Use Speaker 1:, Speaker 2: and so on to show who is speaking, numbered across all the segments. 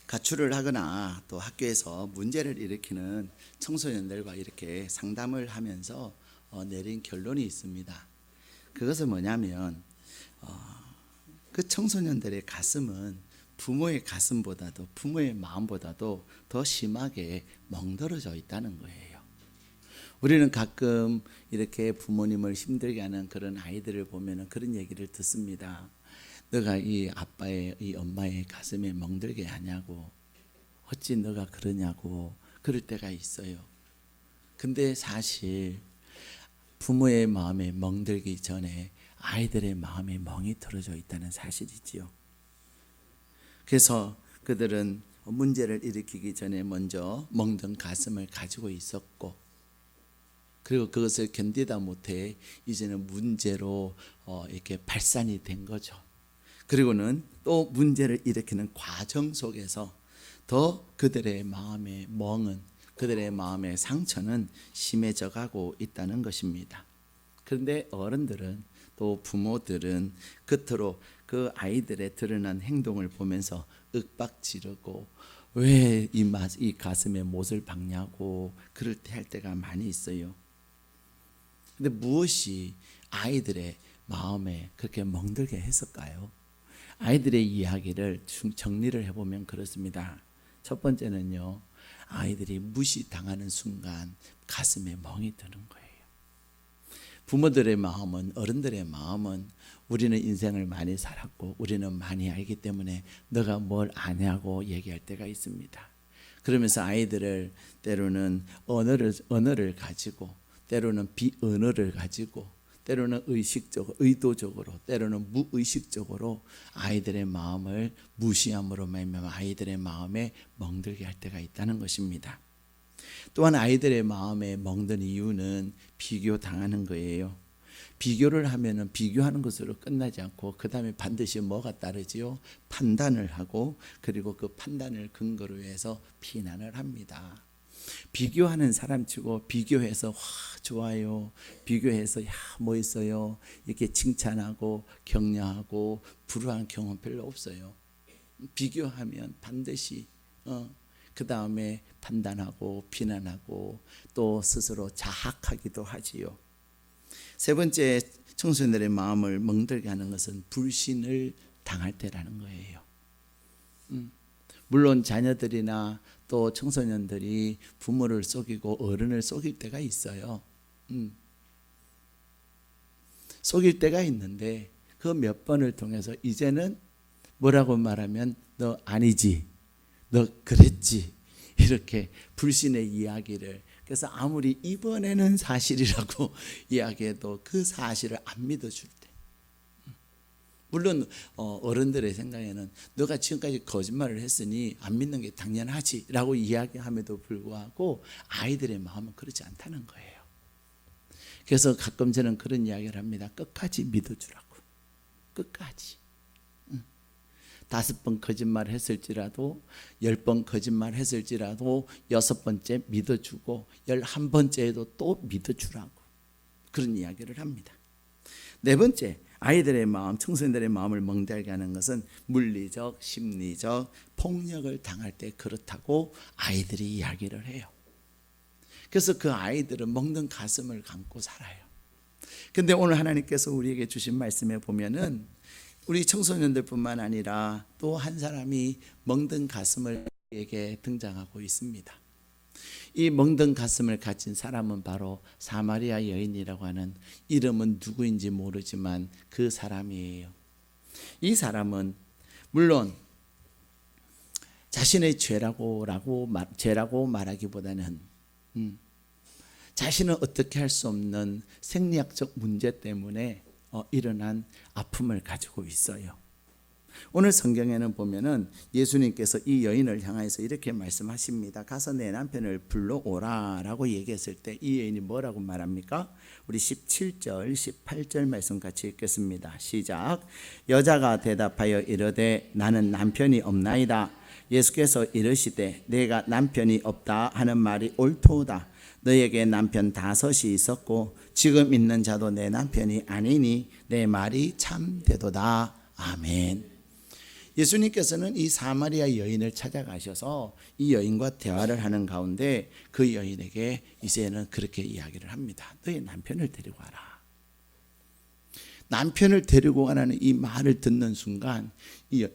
Speaker 1: 가출을 하거나 또 학교에서 문제를 일으키는 청소년들과 이렇게 상담을 하면서 내린 결론이 있습니다. 그것은 뭐냐면 그 청소년들의 가슴은 부모의 가슴보다도 부모의 마음보다도 더 심하게 멍들어져 있다는 거예요. 우리는 가끔 이렇게 부모님을 힘들게 하는 그런 아이들을 보면 그런 얘기를 듣습니다. 너가 이 아빠의 이 엄마의 가슴에 멍들게 하냐고, 어찌 너가 그러냐고 그럴 때가 있어요. 근데 사실 부모의 마음에 멍들기 전에 아이들의 마음에 멍이 들어져 있다는 사실이지요. 그래서 그들은 문제를 일으키기 전에 먼저 멍든 가슴을 가지고 있었고, 그리고 그것을 견디다 못해 이제는 문제로 이렇게 발산이 된 거죠. 그리고는 또 문제를 일으키는 과정 속에서 더 그들의 마음의 멍은, 그들의 마음의 상처는 심해져 가고 있다는 것입니다. 그런데 어른들은 또 부모들은 겉으로 그 아이들의 드러난 행동을 보면서 윽박지르고 왜 이 가슴에 못을 박냐고 그럴 때 할 때가 많이 있어요. 근데 무엇이 아이들의 마음에 그렇게 멍들게 했을까요? 아이들의 이야기를 정리를 해보면 그렇습니다. 첫 번째는요, 아이들이 무시당하는 순간 가슴에 멍이 드는 거예요. 부모들의 마음은, 어른들의 마음은 우리는 인생을 많이 살았고 우리는 많이 알기 때문에 너가 뭘 아냐고 얘기할 때가 있습니다. 그러면서 아이들을 때로는 언어를 가지고, 때로는 비언어를 가지고, 때로는 의도적으로, 때로는 무의식적으로 아이들의 마음을 무시함으로 말미암아 아이들의 마음에 멍들게 할 때가 있다는 것입니다. 또한 아이들의 마음에 멍든 이유는 비교당하는 거예요. 비교를 하면은 비교하는 것으로 끝나지 않고 그 다음에 반드시 뭐가 따르지요? 판단을 하고, 그리고 그 판단을 근거로 해서 비난을 합니다. 비교하는 사람치고 비교해서 와 좋아요, 비교해서 야 멋있어요 이렇게 칭찬하고 격려하고 부러워한 경험 별로 없어요. 비교하면 반드시 그 다음에 판단하고 비난하고 또 스스로 자학하기도 하지요. 세 번째, 청소년들의 마음을 멍들게 하는 것은 불신을 당할 때라는 거예요. 물론 자녀들이나 또 청소년들이 부모를 속이고 어른을 속일 때가 있어요. 속일 때가 있는데 그 몇 번을 통해서 이제는 뭐라고 말하면 너 아니지, 너 그랬지, 이렇게 불신의 이야기를, 그래서 아무리 이번에는 사실이라고 이야기해도 그 사실을 안 믿어줄 때, 물론 어른들의 생각에는 너가 지금까지 거짓말을 했으니 안 믿는 게 당연하지 라고 이야기함에도 불구하고 아이들의 마음은 그렇지 않다는 거예요. 그래서 가끔 저는 그런 이야기를 합니다. 끝까지 믿어주라고. 끝까지. 5번 거짓말을 했을지라도 10번 거짓말을 했을지라도 6번째 믿어주고 11번째에도 또 믿어주라고 그런 이야기를 합니다. 네 번째, 아이들의 마음, 청소년들의 마음을 멍들게 하는 것은 물리적, 심리적 폭력을 당할 때 그렇다고 아이들이 이야기를 해요. 그래서 그 아이들은 먹는 가슴을 감고 살아요. 근데 오늘 하나님께서 우리에게 주신 말씀에 보면은 우리 청소년들뿐만 아니라 또 한 사람이 멍든 가슴을 우리에게 등장하고 있습니다. 이 멍든 가슴을 가진 사람은 바로 사마리아 여인이라고 하는, 이름은 누구인지 모르지만 그 사람이에요. 이 사람은 물론 자신의 죄라고 말하기보다는 자신은 어떻게 할 수 없는 생리학적 문제 때문에 일어난 아픔을 가지고 있어요. 오늘 성경에는 보면은 예수님께서 이 여인을 향해서 이렇게 말씀하십니다. 가서 내 남편을 불러오라 라고 얘기했을 때 이 여인이 뭐라고 말합니까? 우리 17절 18절 말씀 같이 읽겠습니다. 시작. 여자가 대답하여 이르되 나는 남편이 없나이다. 예수께서 이르시되 내가 남편이 없다 하는 말이 옳도다. 너에게 남편 5이 있었고 지금 있는 자도 내 남편이 아니니 내 말이 참되도다. 아멘. 예수님께서는 이 사마리아 여인을 찾아가셔서 이 여인과 대화를 하는 가운데 그 여인에게 이제는 그렇게 이야기를 합니다. 너의 남편을 데리고 와라. 남편을 데리고 가라는 이 말을 듣는 순간 이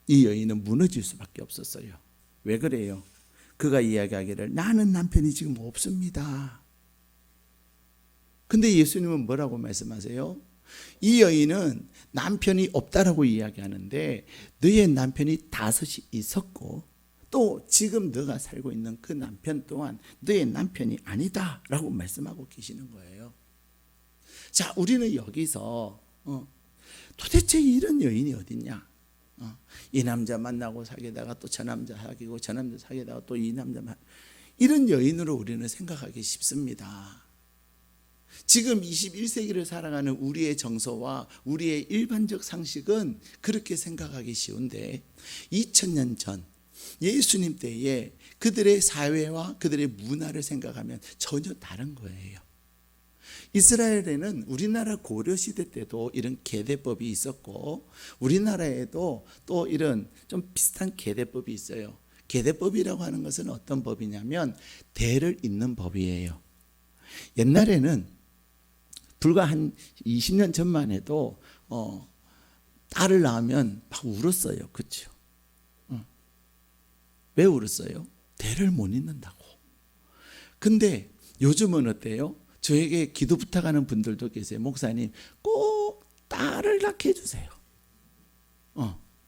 Speaker 1: 여인은 무너질 수밖에 없었어요. 왜 그래요? 그가 이야기하기를 나는 남편이 지금 없습니다. 근데 예수님은 뭐라고 말씀하세요? 이 여인은 남편이 없다라고 이야기하는데 너의 남편이 5이 있었고 또 지금 너가 살고 있는 그 남편 또한 너의 남편이 아니다 라고 말씀하고 계시는 거예요. 자, 우리는 여기서 도대체 이런 여인이 어딨냐? 이 남자 만나고 사귀다가 또 저 남자 사귀고 저 남자 사귀다가 또 이 남자 이런 여인으로 우리는 생각하기 쉽습니다. 지금 21세기를 살아가는 우리의 정서와 우리의 일반적 상식은 그렇게 생각하기 쉬운데 2000년 전 예수님 때에 그들의 사회와 그들의 문화를 생각하면 전혀 다른 거예요. 이스라엘에는 우리나라 고려시대 때도 이런 계대법이 있었고 우리나라에도 또 이런 좀 비슷한 계대법이 있어요. 계대법이라고 하는 것은 어떤 법이냐면 대를 잇는 법이에요. 옛날에는 불과 한 20년 전만 해도 딸을 낳으면 막 울었어요. 그렇죠? 왜 울었어요? 대를 못 잇는다고. 근데 요즘은 어때요? 저에게 기도 부탁하는 분들도 계세요. 목사님, 꼭 딸을 낳게 해주세요.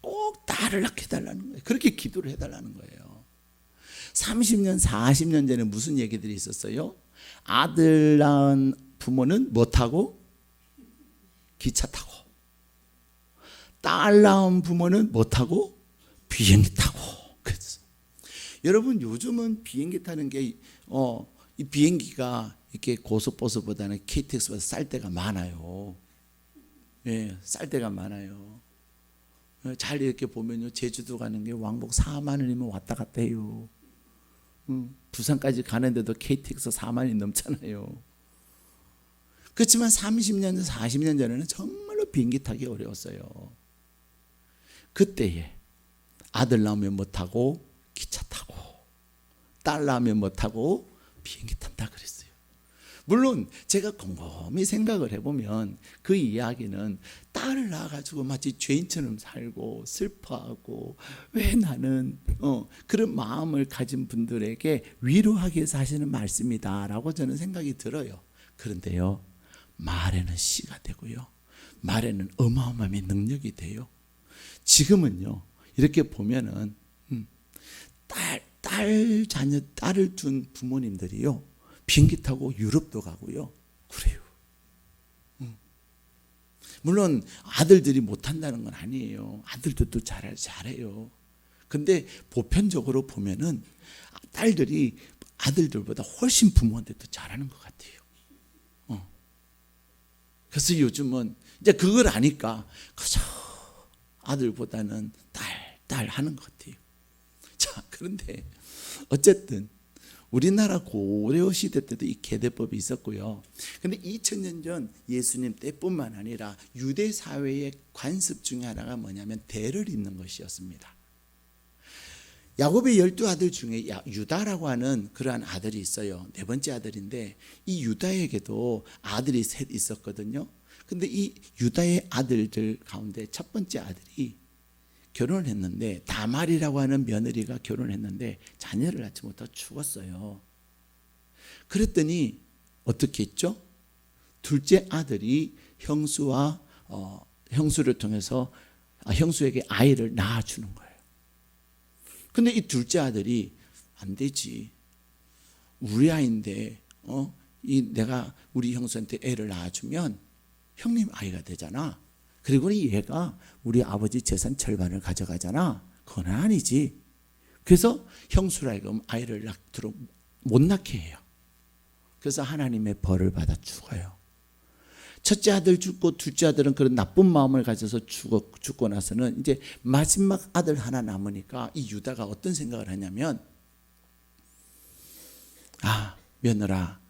Speaker 1: 꼭 딸을 낳게 해달라는 거예요. 그렇게 기도를 해달라는 거예요. 30년, 40년 전에 무슨 얘기들이 있었어요? 아들 낳은 부모는 뭐 타고? 기차 타고. 딸 낳은 부모는 뭐 타고? 비행기 타고. 그래서 여러분 요즘은 비행기 타는 게 이 비행기가 이렇게 고속버스보다는 KTX보다 쌀 때가 많아요. 예, 쌀 때가 많아요. 잘 이렇게 보면요, 제주도 가는 게 왕복 4만 원이면 왔다 갔다 해요. 부산까지 가는데도 KTX 4만 원이 넘잖아요. 그렇지만 30년, 40년 전에는 정말로 비행기 타기 어려웠어요. 그때에 아들 낳으면 뭐 타고 기차 타고 딸 낳으면 뭐 타고 비행기 탄다 그랬어요. 물론 제가 곰곰이 생각을 해보면 그 이야기는 딸을 낳아가지고 마치 죄인처럼 살고 슬퍼하고 왜 나는 그런 마음을 가진 분들에게 위로하기 위해서 하시는 말씀이다 라고 저는 생각이 들어요. 그런데요, 말에는 씨가 되고요, 말에는 어마어마한 능력이 돼요. 지금은요 이렇게 보면은 딸을 둔 부모님들이요 비행기 타고 유럽도 가고요 그래요. 물론 아들들이 못한다는 건 아니에요. 아들들도 잘해요. 근데 보편적으로 보면은 딸들이 아들들보다 훨씬 부모한테 더 잘하는 것 같아요. 그래서 요즘은 이제 그걸 아니까 그저 아들보다는 딸 하는 것 같아요. 자, 그런데 어쨌든 우리나라 고려 시대 때도 이 계대법이 있었고요. 근데 2000년 전 예수님 때뿐만 아니라 유대 사회의 관습 중에 하나가 뭐냐면 대를 잇는 것이었습니다. 야곱의 12아들 중에 유다라고 하는 그러한 아들이 있어요. 네 번째 아들인데 이 유다에게도 아들이 셋 있었거든요. 근데 이 유다의 아들들 가운데 첫 번째 아들이 결혼을 했는데 다말이라고 하는 며느리가 결혼했는데 자녀를 낳지 못하고 죽었어요. 그랬더니 어떻게 했죠? 둘째 아들이 형수를 통해서 형수에게 아이를 낳아주는 거예요. 근데 이 둘째 아들이 안 되지. 우리 아이인데 내가 우리 형수한테 애를 낳아주면 형님 아이가 되잖아. 그리고 얘가 우리 아버지 재산 절반을 가져가잖아. 그건 아니지. 그래서 형수라 하여금 아이를 낳도록 못 낳게 해요. 그래서 하나님의 벌을 받아 죽어요. 첫째 아들 죽고 둘째 아들은 그런 나쁜 마음을 가져서 죽고 나서는 이제 마지막 아들 하나 남으니까 이 유다가 어떤 생각을 하냐면 며느라,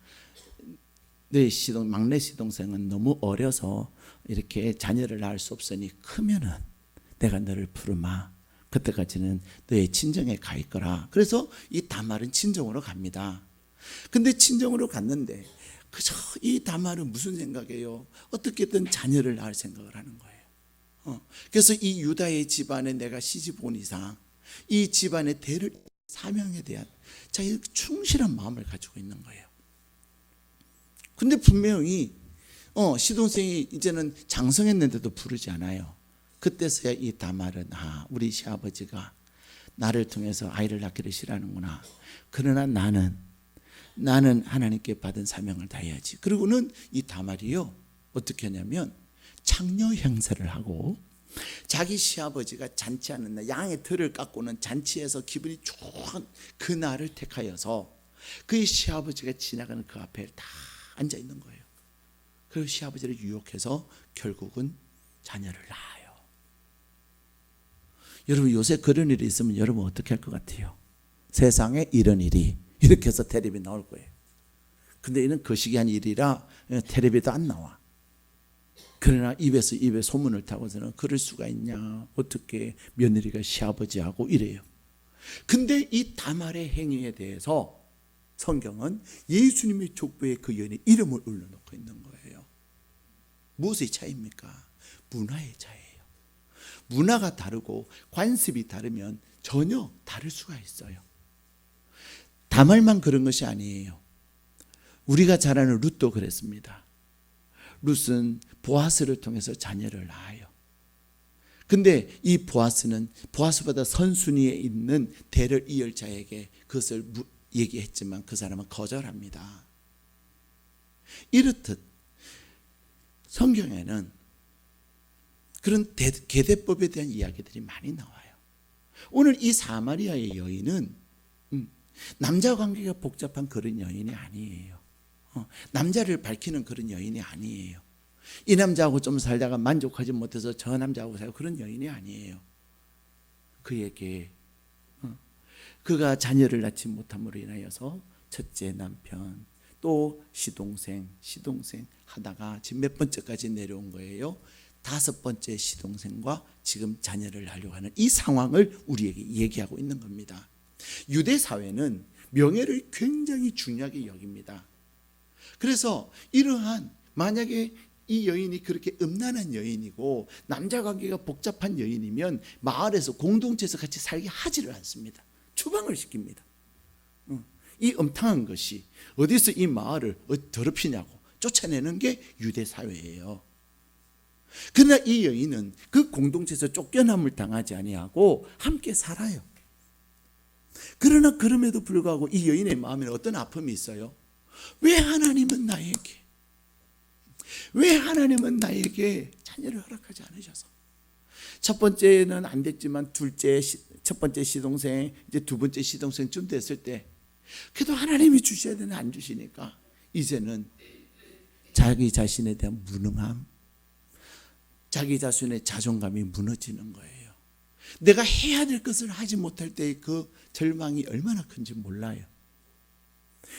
Speaker 1: 내 막내 시동생은 너무 어려서 이렇게 자녀를 낳을 수 없으니 크면은 내가 너를 부르마. 그때까지는 너의 친정에 가 있거라. 그래서 이 다말은 친정으로 갑니다. 근데 친정으로 갔는데 그저 이 다말은 무슨 생각이에요? 어떻게든 자녀를 낳을 생각을 하는 거예요. 그래서 이 유다의 집안에 내가 시집 온 이상 이 집안의 대를 사명에 대한 자기 충실한 마음을 가지고 있는 거예요. 근데 분명히 시동생이 이제는 장성했는데도 부르지 않아요. 그때서야 이 다말은 우리 시아버지가 나를 통해서 아이를 낳기를 싫어하는구나. 그러나 나는 하나님께 받은 사명을 다해야지. 그리고는 이 다말이요 어떻게 하냐면 창녀 행세를 하고 자기 시아버지가 잔치하는 날 양의 털을 깎고는 잔치에서 기분이 좋은 그 날을 택하여서 그의 시아버지가 지나가는 그 앞에 다 앉아 있는 거예요. 그리고 시아버지를 유혹해서 결국은 자녀를 낳아요. 여러분 요새 그런 일이 있으면 여러분 어떻게 할 것 같아요? 세상에 이런 일이 이렇게 해서 텔레비 나올 거예요. 근데 이는 거시기한 일이라 텔레비도 안 나와. 그러나 입에서 입에 소문을 타고서는 그럴 수가 있냐, 어떻게 며느리가 시아버지하고 이래요. 근데 이 다말의 행위에 대해서 성경은 예수님의 족보에 그 여인의 이름을 올려놓고 있는 거예요. 무엇의 차이입니까? 문화의 차이예요. 문화가 다르고 관습이 다르면 전혀 다를 수가 있어요. 다말만 그런 것이 아니에요. 우리가 잘 아는 룻도 그랬습니다. 룻은 보아스를 통해서 자녀를 낳아요. 근데 이 보아스는 보아스보다 선순위에 있는 대를 이을 자에게 그것을 얘기했지만 그 사람은 거절합니다. 이렇듯 성경에는 그런 계대법에 대한 이야기들이 많이 나와요. 오늘 이 사마리아의 여인은 남자 관계가 복잡한 그런 여인이 아니에요. 남자를 밝히는 그런 여인이 아니에요. 이 남자하고 좀 살다가 만족하지 못해서 저 남자하고 살고 그런 여인이 아니에요. 그에게 그가 자녀를 낳지 못함으로 인하여서 첫째 남편 또 시동생 하다가 지금 몇 번째까지 내려온 거예요. 5번째 시동생과 지금 자녀를 낳으려고 하는 이 상황을 우리에게 얘기하고 있는 겁니다. 유대 사회는 명예를 굉장히 중요하게 여깁니다. 그래서 이러한 만약에 이 여인이 그렇게 음란한 여인이고 남자 관계가 복잡한 여인이면 마을에서 공동체에서 같이 살게 하지를 않습니다. 추방을 시킵니다. 이 음탕한 것이 어디서 이 마을을 더럽히냐고 쫓아내는 게 유대 사회예요. 그러나 이 여인은 그 공동체에서 쫓겨남을 당하지 아니하고 함께 살아요. 그러나 그럼에도 불구하고 이 여인의 마음에는 어떤 아픔이 있어요? 왜 하나님은 나에게 자녀를 허락하지 않으셔서? 첫 번째는 안 됐지만 첫 번째 시동생, 이제 두 번째 시동생쯤 됐을 때 그래도 하나님이 주셔야 되나 안 주시니까 이제는 자기 자신에 대한 무능함, 자기 자신의 자존감이 무너지는 거예요. 내가 해야 될 것을 하지 못할 때의 그 절망이 얼마나 큰지 몰라요.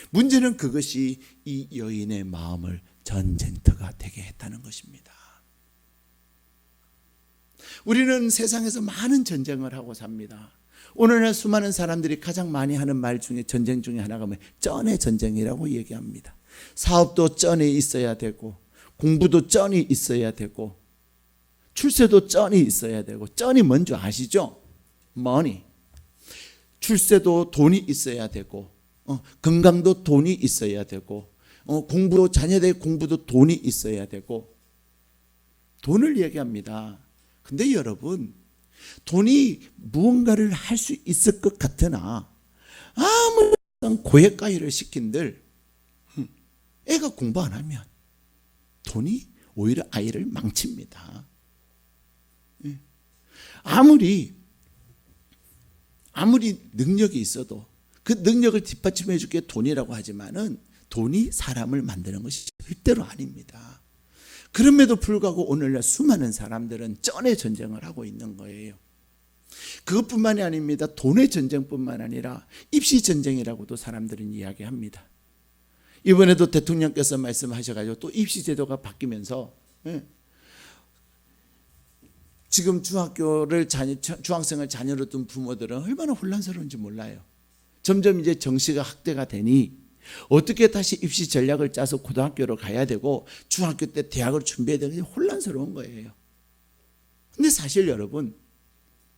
Speaker 1: 문제는 그것이 이 여인의 마음을 전쟁터가 되게 했다는 것입니다. 우리는 세상에서 많은 전쟁을 하고 sap니다. 오늘날 수많은 사람들이 가장 많이 하는 말 중에 전쟁 중에 하나가 쩐의 전쟁이라고 얘기합니다. 사업도 쩐이 있어야 되고 공부도 쩐이 있어야 되고 출세도 쩐이 있어야 되고, 쩐이 뭔지 아시죠? money. 출세도 돈이 있어야 되고, 건강도 돈이 있어야 되고, 공부도 자녀들 공부도 돈이 있어야 되고, 돈을 얘기합니다. 근데 여러분, 돈이 무언가를 할 수 있을 것 같으나 아무런 고액가이를 시킨들 애가 공부 안 하면 돈이 오히려 아이를 망칩니다. 아무리 능력이 있어도 그 능력을 뒷받침해 줄게 돈이라고 하지만은 돈이 사람을 만드는 것이 절대로 아닙니다. 그럼에도 불구하고 오늘날 수많은 사람들은 쩐의 전쟁을 하고 있는 거예요. 그것뿐만이 아닙니다. 돈의 전쟁뿐만 아니라 입시 전쟁이라고도 사람들은 이야기합니다. 이번에도 대통령께서 말씀하셔가지고 또 입시 제도가 바뀌면서 지금 중학생을 자녀로 둔 부모들은 얼마나 혼란스러운지 몰라요. 점점 이제 정시가 확대가 되니 어떻게 다시 입시 전략을 짜서 고등학교로 가야 되고 중학교 때 대학을 준비해야 되는지 혼란스러운 거예요. 근데 사실 여러분,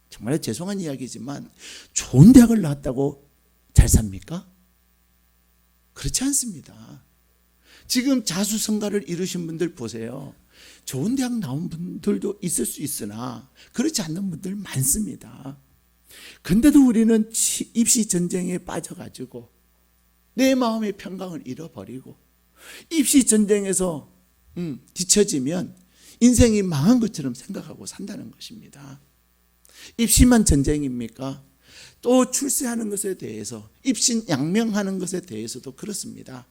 Speaker 1: 정말 죄송한 이야기지만 좋은 대학을 나왔다고 잘 삽니까? 그렇지 않습니다. 지금 자수성가를 이루신 분들 보세요. 좋은 대학 나온 분들도 있을 수 있으나 그렇지 않는 분들 많습니다. 근데도 우리는 입시 전쟁에 빠져가지고 내 마음의 평강을 잃어버리고 입시 전쟁에서 뒤처지면 인생이 망한 것처럼 생각하고 산다는 것입니다. 입시만 전쟁입니까? 또 출세하는 것에 대해서, 입신양명하는 것에 대해서도 그렇습니다.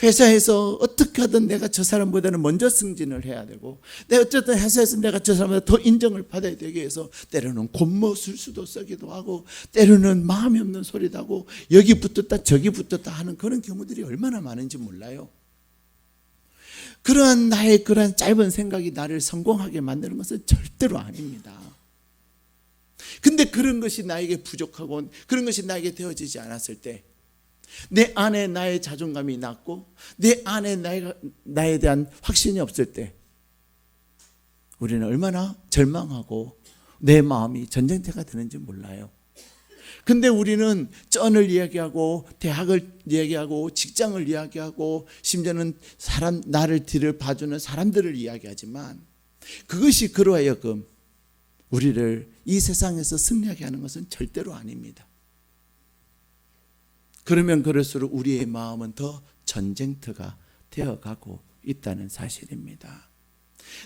Speaker 1: 회사에서 어떻게 하든 내가 저 사람보다는 먼저 승진을 해야 되고, 내가 어쨌든 회사에서 내가 저 사람보다 더 인정을 받아야 되기 위해서 때로는 곤모술수도 쓰기도 하고, 때로는 마음이 없는 소리도 하고, 여기 붙었다 저기 붙었다 하는 그런 경우들이 얼마나 많은지 몰라요. 그러한 나의 그러한 짧은 생각이 나를 성공하게 만드는 것은 절대로 아닙니다. 근데 그런 것이 나에게 부족하고 그런 것이 나에게 되어지지 않았을 때, 내 안에 나의 자존감이 낮고 내 안에 나에 대한 확신이 없을 때 우리는 얼마나 절망하고 내 마음이 전쟁터가 되는지 몰라요. 근데 우리는 쩐을 이야기하고 대학을 이야기하고 직장을 이야기하고 심지어는 나를 뒤를 봐주는 사람들을 이야기하지만, 그것이 그로 하여금 우리를 이 세상에서 승리하게 하는 것은 절대로 아닙니다. 그러면 그럴수록 우리의 마음은 더 전쟁터가 되어가고 있다는 사실입니다.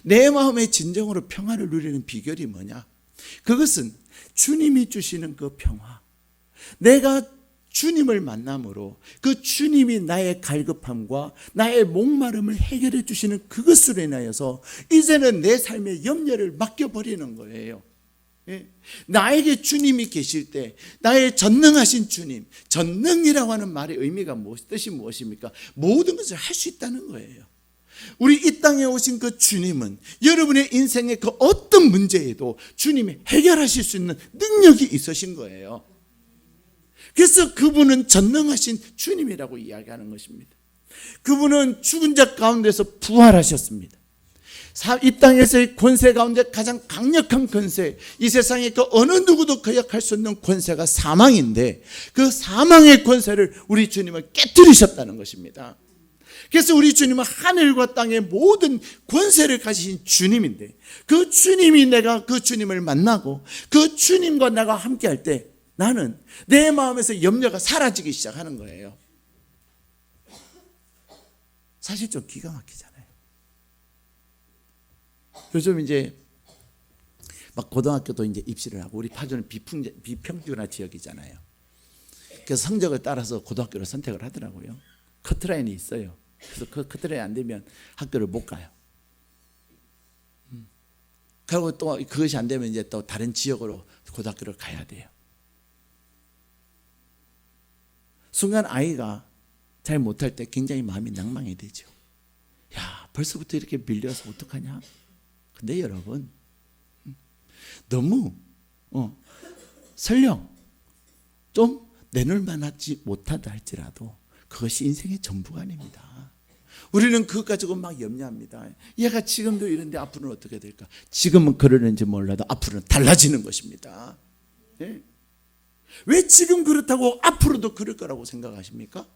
Speaker 1: 내 마음의 진정으로 평화를 누리는 비결이 뭐냐? 그것은 주님이 주시는 그 평화, 내가 주님을 만남으로 그 주님이 나의 갈급함과 나의 목마름을 해결해 주시는 그것으로 인하여서 이제는 내 삶의 염려를 맡겨버리는 거예요. 나에게 주님이 계실 때, 나의 전능하신 주님, 전능이라고 하는 말의 의미가 뜻이 무엇입니까? 모든 것을 할 수 있다는 거예요. 우리 이 땅에 오신 그 주님은 여러분의 인생의 그 어떤 문제에도 주님이 해결하실 수 있는 능력이 있으신 거예요. 그래서 그분은 전능하신 주님이라고 이야기하는 것입니다. 그분은 죽은 자 가운데서 부활하셨습니다. 이 땅에서의 권세 가운데 가장 강력한 권세, 이 세상에 그 어느 누구도 거역할 수 없는 권세가 사망인데, 그 사망의 권세를 우리 주님은 깨뜨리셨다는 것입니다. 그래서 우리 주님은 하늘과 땅의 모든 권세를 가지신 주님인데, 그 주님이, 내가 그 주님을 만나고 그 주님과 내가 함께 할 때 나는 내 마음에서 염려가 사라지기 시작하는 거예요. 사실 좀 기가 막히잖아요. 요즘 이제 막 고등학교도 이제 입시를 하고, 우리 파주는 비평준화 지역이잖아요. 그래서 성적을 따라서 고등학교를 선택을 하더라고요. 커트라인이 있어요. 그래서 그 커트라인 안 되면 학교를 못 가요. 그리고 또 그것이 안 되면 이제 또 다른 지역으로 고등학교를 가야 돼요. 순간 아이가 잘 못할 때 굉장히 마음이 낭망이 되죠. 야, 벌써부터 이렇게 밀려서 어떡하냐? 근데 여러분, 너무 설령 좀 내놓을만 하지 못하다 할지라도 그것이 인생의 전부가 아닙니다. 우리는 그것 가지고 막 염려합니다. 얘가 지금도 이런데 앞으로는 어떻게 될까? 지금은 그러는지 몰라도 앞으로는 달라지는 것입니다. 네? 왜 지금 그렇다고 앞으로도 그럴 거라고 생각하십니까?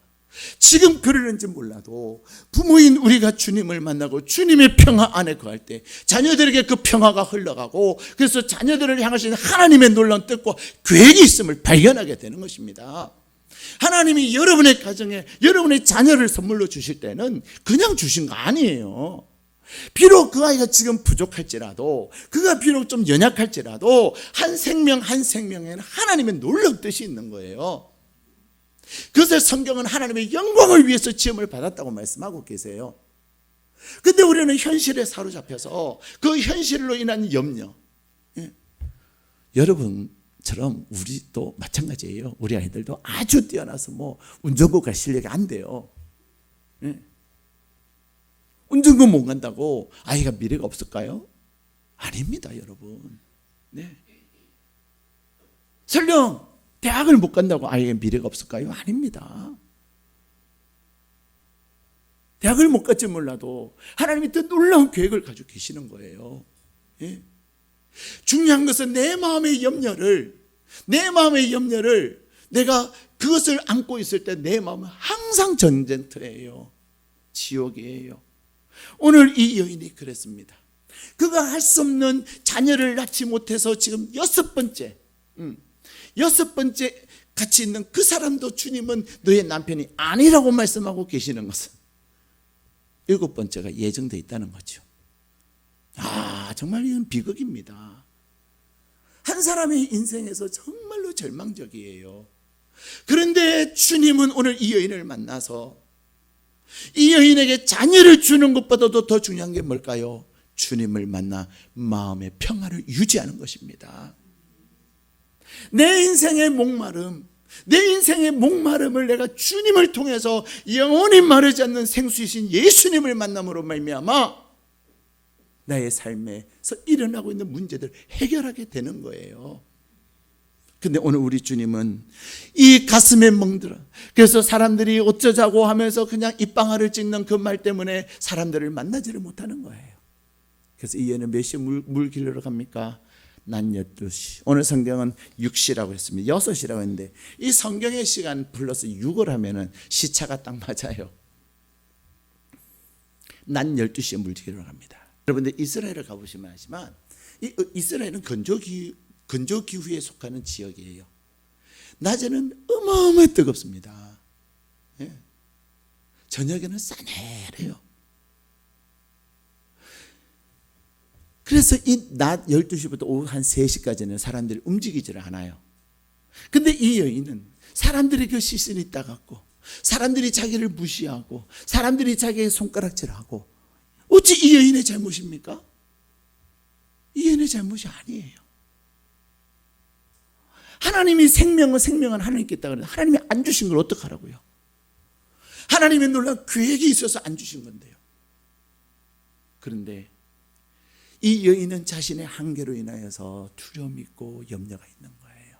Speaker 1: 지금 그러는지 몰라도 부모인 우리가 주님을 만나고 주님의 평화 안에 거할 때 자녀들에게 그 평화가 흘러가고, 그래서 자녀들을 향하신 하나님의 놀라운 뜻과 계획이 있음을 발견하게 되는 것입니다. 하나님이 여러분의 가정에 여러분의 자녀를 선물로 주실 때는 그냥 주신 거 아니에요. 비록 그 아이가 지금 부족할지라도, 그가 비록 좀 연약할지라도 한 생명 한 생명에는 하나님의 놀라운 뜻이 있는 거예요. 그것을 성경은 하나님의 영광을 위해서 지음을 받았다고 말씀하고 계세요. 근데 우리는 현실에 사로잡혀서 그 현실로 인한 염려, 여러분처럼 우리도 마찬가지예요. 우리 아이들도 아주 뛰어나서 뭐 운전고 갈 실력이 안 돼요. 운전고 못 간다고 아이가 미래가 없을까요? 아닙니다, 여러분. 네. 설령 대학을 못 간다고 아이의 미래가 없을까요? 아닙니다. 대학을 못 갈지 몰라도 하나님이 더 놀라운 계획을 가지고 계시는 거예요. 예. 중요한 것은 내 마음의 염려를 내가 그것을 안고 있을 때 내 마음은 항상 전쟁터예요. 지옥이에요. 오늘 이 여인이 그랬습니다. 그가 할 수 없는 자녀를 낳지 못해서 지금 여섯 번째 같이 있는 그 사람도 주님은 너의 남편이 아니라고 말씀하고 계시는 것은 일곱 번째가 예정되어 있다는 거죠. 정말 이건 비극입니다. 한 사람의 인생에서 정말로 절망적이에요. 그런데 주님은 오늘 이 여인을 만나서 이 여인에게 자녀를 주는 것보다도 더 중요한 게 뭘까요? 주님을 만나 마음의 평화를 유지하는 것입니다. 내 인생의 목마름을 내가 주님을 통해서 영원히 마르지 않는 생수이신 예수님을 만남으로 말미암아 나의 삶에서 일어나고 있는 문제들을 해결하게 되는 거예요. 근데 오늘 우리 주님은 이 가슴에 멍들어, 그래서 사람들이 어쩌자고 하면서 그냥 입방아를 찍는 그 말 때문에 사람들을 만나지를 못하는 거예요. 그래서 이 여인은 몇 시에 물 길러러 갑니까? 낮 12시. 오늘 성경은 6시라고 했습니다. 6시라고 했는데 이 성경의 시간 플러스 6을 하면은 시차가 딱 맞아요. 낮 12시에 물 길러러 갑니다. 여러분들 이스라엘을 가보시면 아시지만 이스라엘은 건조기후에 속하는 지역이에요. 낮에는 어마어마하게 뜨겁습니다. 예. 저녁에는 싸늘해요. 그래서 이 낮 12시부터 오후 한 3시까지는 사람들이 움직이지를 않아요. 근데 이 여인은 사람들의 그 시선이 따갑고 사람들이 자기를 무시하고 사람들이 자기의 손가락질하고, 어찌 이 여인의 잘못입니까? 이 여인의 잘못이 아니에요. 하나님이 생명은 하나님께 있다고 하는데 하나님이 안 주신 걸 어떡하라고요? 하나님의 놀라운 계획이 있어서 안 주신 건데요. 그런데 이 여인은 자신의 한계로 인하여서 두려움이 있고 염려가 있는 거예요.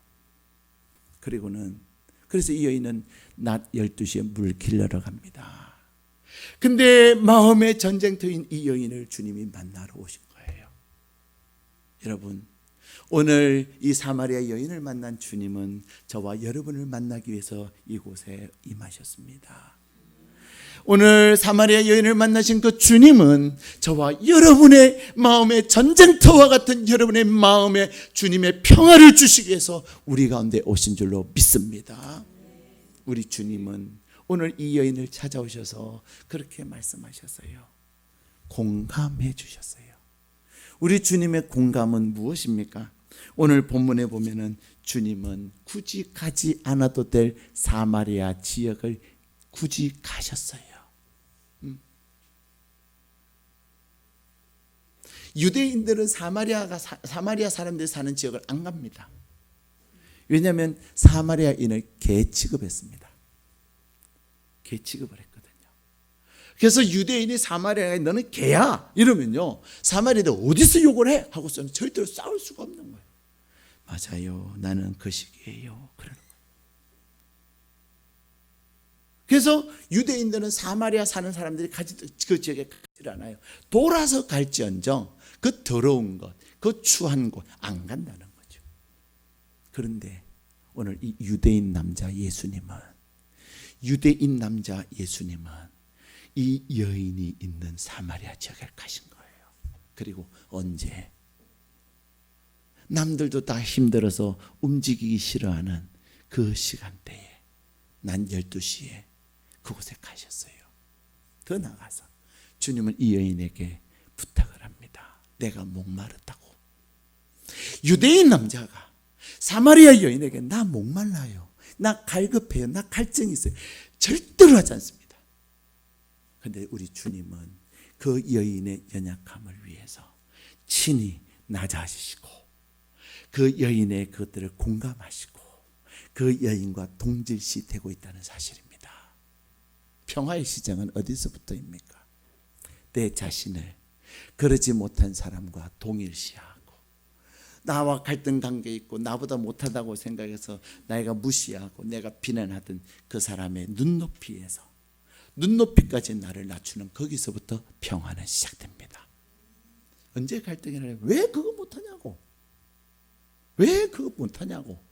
Speaker 1: 그래서 이 여인은 낮 12시에 물 길러러 갑니다. 근데 마음의 전쟁터인 이 여인을 주님이 만나러 오신 거예요. 여러분, 오늘 이 사마리아 여인을 만난 주님은 저와 여러분을 만나기 위해서 이곳에 임하셨습니다. 오늘 사마리아 여인을 만나신 그 주님은 저와 여러분의 마음의 전쟁터와 같은 여러분의 마음에 주님의 평화를 주시기 위해서 우리 가운데 오신 줄로 믿습니다. 우리 주님은 오늘 이 여인을 찾아오셔서 그렇게 말씀하셨어요. 공감해 주셨어요. 우리 주님의 공감은 무엇입니까? 오늘 본문에 보면은 주님은 굳이 가지 않아도 될 사마리아 지역을 굳이 가셨어요. 유대인들은 사마리아 사람들이 사는 지역을 안 갑니다. 왜냐하면 사마리아인을 개 취급했습니다. 개 취급을 했거든요. 그래서 유대인이 사마리아에 너는 개야 이러면요, 사마리아인들 어디서 욕을 해? 하고서는 절대로 싸울 수가 없는 거예요. 맞아요, 나는 거식이에요. 그러는 거예요. 그래서 유대인들은 사마리아 사는 사람들이 그 지역에 가지 않아요. 돌아서 갈지언정 그 더러운 것, 그 추한 곳 안 간다는 거죠. 그런데 오늘 이 유대인 남자 예수님은 이 여인이 있는 사마리아 지역에 가신 거예요. 그리고 언제? 남들도 다 힘들어서 움직이기 싫어하는 그 시간대에 낮 12시에 그곳에 가셨어요. 더 나아가서 주님은 이 여인에게 부탁을 합니다. 내가 목마르다고. 유대인 남자가 사마리아 여인에게 나 목말라요, 나 갈급해요, 나 갈증이 있어요, 절대로 하지 않습니다. 그런데 우리 주님은 그 여인의 연약함을 위해서 친히 낮아지시고 그 여인의 그것들을 공감하시고 그 여인과 동질시 되고 있다는 사실입니다. 평화의 시작은 어디서부터입니까? 내 자신을 그러지 못한 사람과 동일시하고, 나와 갈등 관계 있고 나보다 못하다고 생각해서 내가 무시하고 내가 비난하던 그 사람의 눈높이까지 나를 낮추는, 거기서부터 평화는 시작됩니다. 언제 갈등이 나요? 왜 그거 못하냐고, 왜 그거 못하냐고,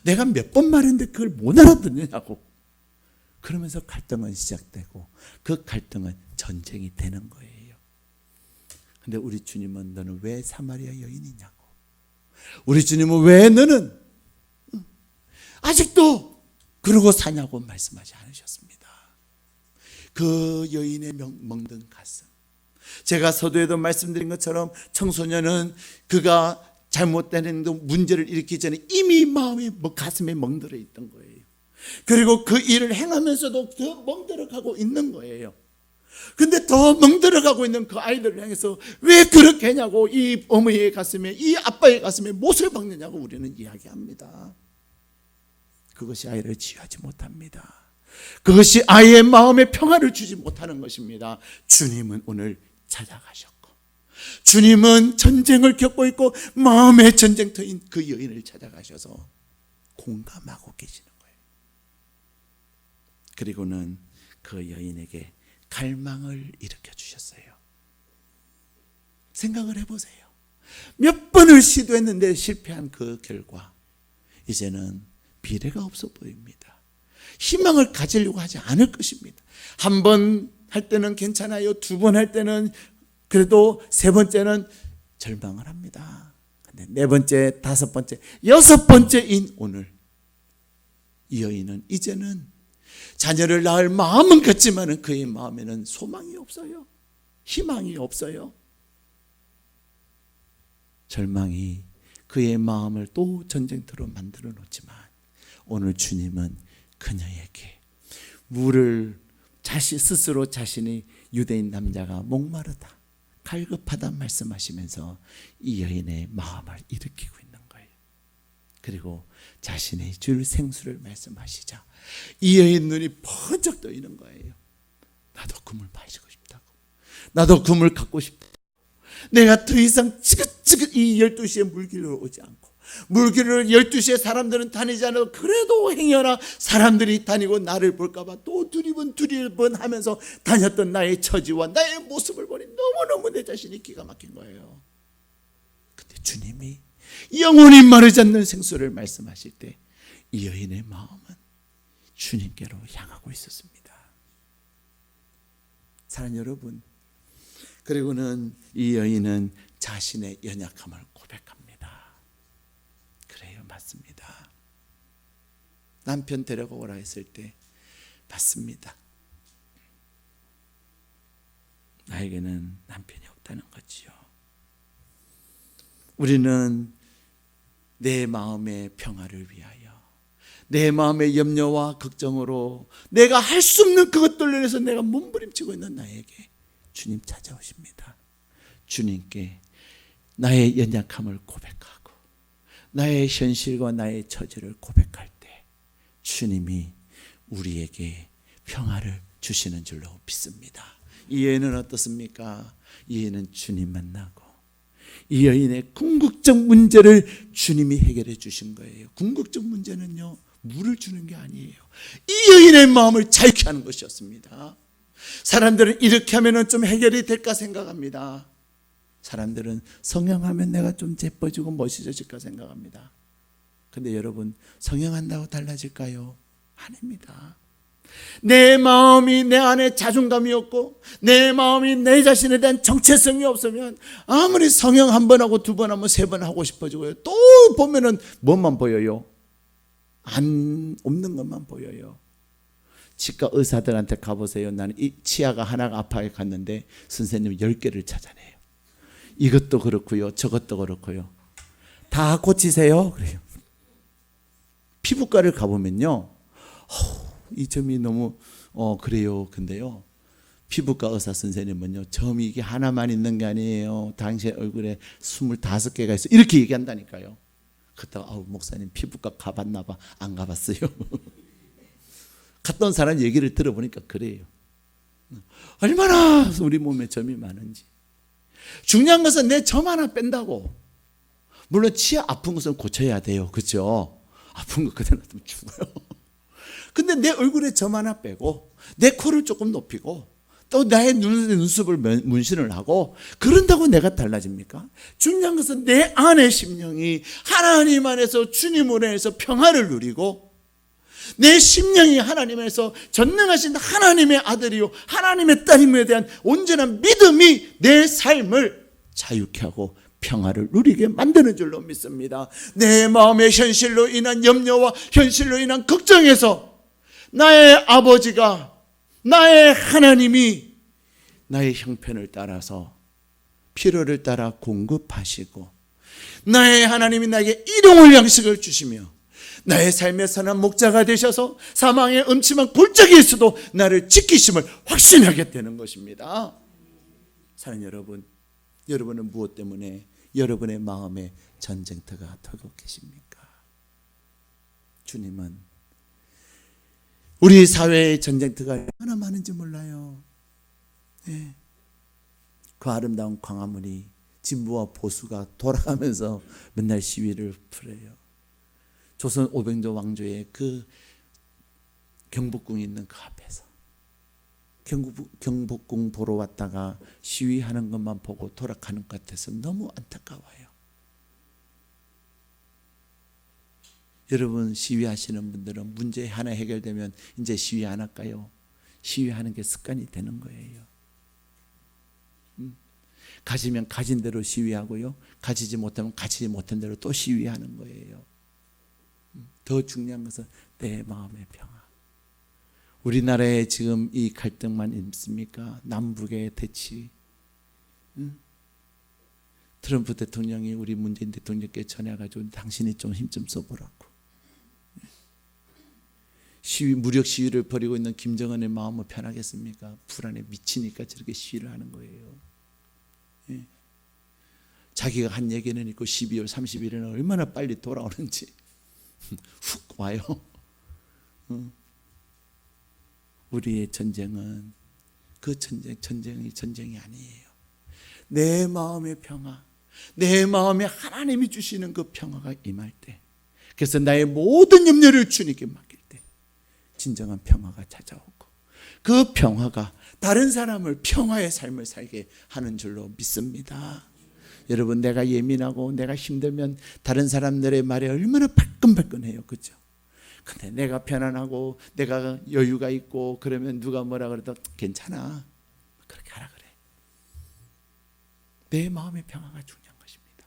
Speaker 1: 내가 몇 번 말했는데 그걸 못 알아듣느냐고. 그러면서 갈등은 시작되고 그 갈등은 전쟁이 되는 거예요. 근데 우리 주님은 너는 왜 사마리아 여인이냐고, 우리 주님은 왜 너는 아직도 그러고 사냐고 말씀하지 않으셨습니다. 그 여인의 멍든 가슴, 제가 서두에도 말씀드린 것처럼 청소년은 그가 잘못된 행동, 문제를 일으키기 전에 이미 마음이 가슴에 멍들어 있던 거예요. 그리고 그 일을 행하면서도 더 멍들어 가고 있는 거예요. 근데 더 멍들어 가고 있는 그 아이들을 향해서 왜 그렇게 하냐고, 이 어머니의 가슴에, 이 아빠의 가슴에 못을 박느냐고 우리는 이야기합니다. 그것이 아이를 치유하지 못합니다. 그것이 아이의 마음에 평화를 주지 못하는 것입니다. 주님은 오늘 찾아가셨고, 주님은 전쟁을 겪고 있고 마음의 전쟁터인 그 여인을 찾아가셔서 공감하고 계시는 거예요. 그리고는 그 여인에게 갈망을 일으켜 주셨어요. 생각을 해보세요. 몇 번을 시도했는데 실패한 그 결과, 이제는 미래가 없어 보입니다. 희망을 가지려고 하지 않을 것입니다. 한 번 할 때는 괜찮아요. 두 번 할 때는 그래도, 세 번째는 절망을 합니다. 근데 네 번째, 다섯 번째, 여섯 번째인 오늘, 이 여인은 이제는 자녀를 낳을 마음은 같지만 그의 마음에는 소망이 없어요. 희망이 없어요. 절망이 그의 마음을 또 전쟁터로 만들어 놓지만, 오늘 주님은 그녀에게 물을 스스로 자신이 유대인 남자가 목마르다, 갈급하다 말씀하시면서 이 여인의 마음을 일으키고 있는 거예요. 그리고 자신의 줄 생수를 말씀하시자 이 여인 눈이 번쩍 뜨이는 거예요. 나도 그 물 마시고 싶다고, 나도 그 물 갖고 싶다고. 내가 더 이상 지긋지긋 이 12시에 물길로 오지 않고, 물길을 12시에 사람들은 다니지 않아도 그래도 행여나 사람들이 다니고 나를 볼까봐 또 두리번 하면서 다녔던 나의 처지와 나의 모습을 보니 너무너무 내 자신이 기가 막힌 거예요. 근데 주님이 영원히 마르지 않는 생수를 말씀하실 때 이 여인의 마음은 주님께로 향하고 있었습니다. 사랑하는 여러분, 그리고는 이 여인은 자신의 연약함을 고백합니다. 그래요, 맞습니다. 남편 데려가 오라 했을 때 맞습니다. 나에게는 남편이 없다는 거지요. 우리는 내 마음의 평화를 위하여, 내 마음의 염려와 걱정으로 내가 할 수 없는 그것들로 인해서 내가 몸부림치고 있는 나에게 주님 찾아오십니다. 주님께 나의 연약함을 고백하고 나의 현실과 나의 처지를 고백할 때 주님이 우리에게 평화를 주시는 줄로 믿습니다. 이 여인은 어떻습니까? 이 여인은 주님 만나고 이 여인의 궁극적 문제를 주님이 해결해 주신 거예요. 궁극적 문제는요, 물을 주는 게 아니에요. 이 여인의 마음을 자유케 하는 것이었습니다. 사람들은 이렇게 하면 좀 해결이 될까 생각합니다. 사람들은 성형하면 내가 좀 예뻐지고 멋있어질까 생각합니다. 근데 여러분, 성형한다고 달라질까요? 아닙니다. 내 마음이 내 안에 자존감이 없고 내 마음이 내 자신에 대한 정체성이 없으면 아무리 성형 한 번 하고 두 번 하면 세 번 하고 싶어지고요. 또 보면은 뭐만 보여요? 없는 것만 보여요. 치과 의사들한테 가보세요. 나는 이 치아가 하나가 아파해 갔는데 선생님 10개를 찾아내요. 이것도 그렇고요, 저것도 그렇고요. 다 고치세요. 그래요. 피부과를 가보면요, 이 점이 너무 그래요. 근데요, 피부과 의사 선생님은요, 점이 이게 하나만 있는 게 아니에요. 당신 얼굴에 25개가 있어. 이렇게 얘기한다니까요. 그렇다고 목사님 피부과 가봤나 봐. 안 가봤어요. 갔던 사람 얘기를 들어보니까 그래요. 얼마나 우리 몸에 점이 많은지. 중요한 것은 내 점 하나 뺀다고. 물론 치아 아픈 것은 고쳐야 돼요. 그렇죠? 아픈 거 그대로 놔두면 죽어요. 근데 내 얼굴에 점 하나 빼고 내 코를 조금 높이고 또 나의 눈썹을 문신을 하고 그런다고 내가 달라집니까? 중요한 것은 내 안의 심령이 하나님 안에서 주님으로 해서 평화를 누리고 내 심령이 하나님 안에서 전능하신 하나님의 아들이요 하나님의 딸임에 대한 온전한 믿음이 내 삶을 자유케 하고 평화를 누리게 만드는 줄로 믿습니다. 내 마음의 현실로 인한 염려와 현실로 인한 걱정에서 나의 아버지가 나의 하나님이 나의 형편을 따라서 필요를 따라 공급하시고 나의 하나님이 나에게 일용할 양식을 주시며 나의 삶의 선한 목자가 되셔서 사망의 음침한 골짜기에 있어도 나를 지키심을 확신하게 되는 것입니다. 사랑하는 여러분, 여러분은 무엇 때문에 여러분의 마음에 전쟁터가 터고 계십니까? 주님은 우리 사회의 전쟁터가 얼마나 많은지 몰라요. 네. 그 아름다운 광화문이 진보와 보수가 돌아가면서 맨날 시위를 풀어요. 조선 500조 왕조의 그 경복궁이 있는 그 앞에서 경복궁 보러 왔다가 시위하는 것만 보고 돌아가는 것 같아서 너무 안타까워요. 여러분 시위하시는 분들은 문제 하나 해결되면 이제 시위 안 할까요? 시위하는 게 습관이 되는 거예요. 가지면 가진 대로 시위하고요. 가지지 못하면 가지지 못한 대로 또 시위하는 거예요. 더 중요한 것은 내 마음의 평화. 우리나라에 지금 이 갈등만 있습니까? 남북의 대치. 트럼프 대통령이 우리 문재인 대통령께 전해가지고 당신이 좀 힘 좀 써보라고. 시위, 무력 시위를 벌이고 있는 김정은의 마음은 편하겠습니까? 불안에 미치니까 저렇게 시위를 하는 거예요. 예. 자기가 한 얘기는 있고 12월 30일에는 얼마나 빨리 돌아오는지 훅 와요. 우리의 전쟁은 그 전쟁이 아니에요. 내 마음의 평화, 내 마음에 하나님이 주시는 그 평화가 임할 때, 그래서 나의 모든 염려를 주님께 맡길 때 진정한 평화가 찾아오고 그 평화가 다른 사람을 평화의 삶을 살게 하는 줄로 믿습니다. 여러분, 내가 예민하고 내가 힘들면 다른 사람들의 말에 얼마나 발끈발끈해요. 그렇죠? 근데 내가 편안하고 내가 여유가 있고 그러면 누가 뭐라 그래도 괜찮아, 그렇게 하라 그래. 내 마음의 평화가 중요한 것입니다.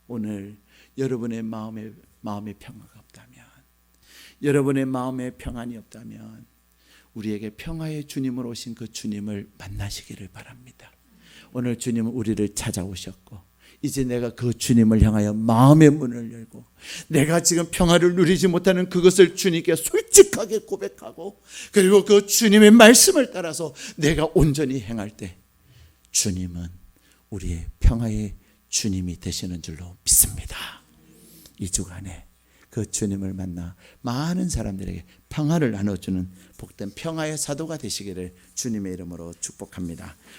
Speaker 1: 오늘 여러분의 마음의 평화가 없다면, 여러분의 마음의 평안이 없다면 우리에게 평화의 주님으로 오신 그 주님을 만나시기를 바랍니다. 오늘 주님은 우리를 찾아오셨고 이제 내가 그 주님을 향하여 마음의 문을 열고 내가 지금 평화를 누리지 못하는 그것을 주님께 솔직하게 고백하고 그리고 그 주님의 말씀을 따라서 내가 온전히 행할 때 주님은 우리의 평화의 주님이 되시는 줄로 믿습니다. 이 주간에 그 주님을 만나 많은 사람들에게 평화를 나눠주는 복된 평화의 사도가 되시기를 주님의 이름으로 축복합니다.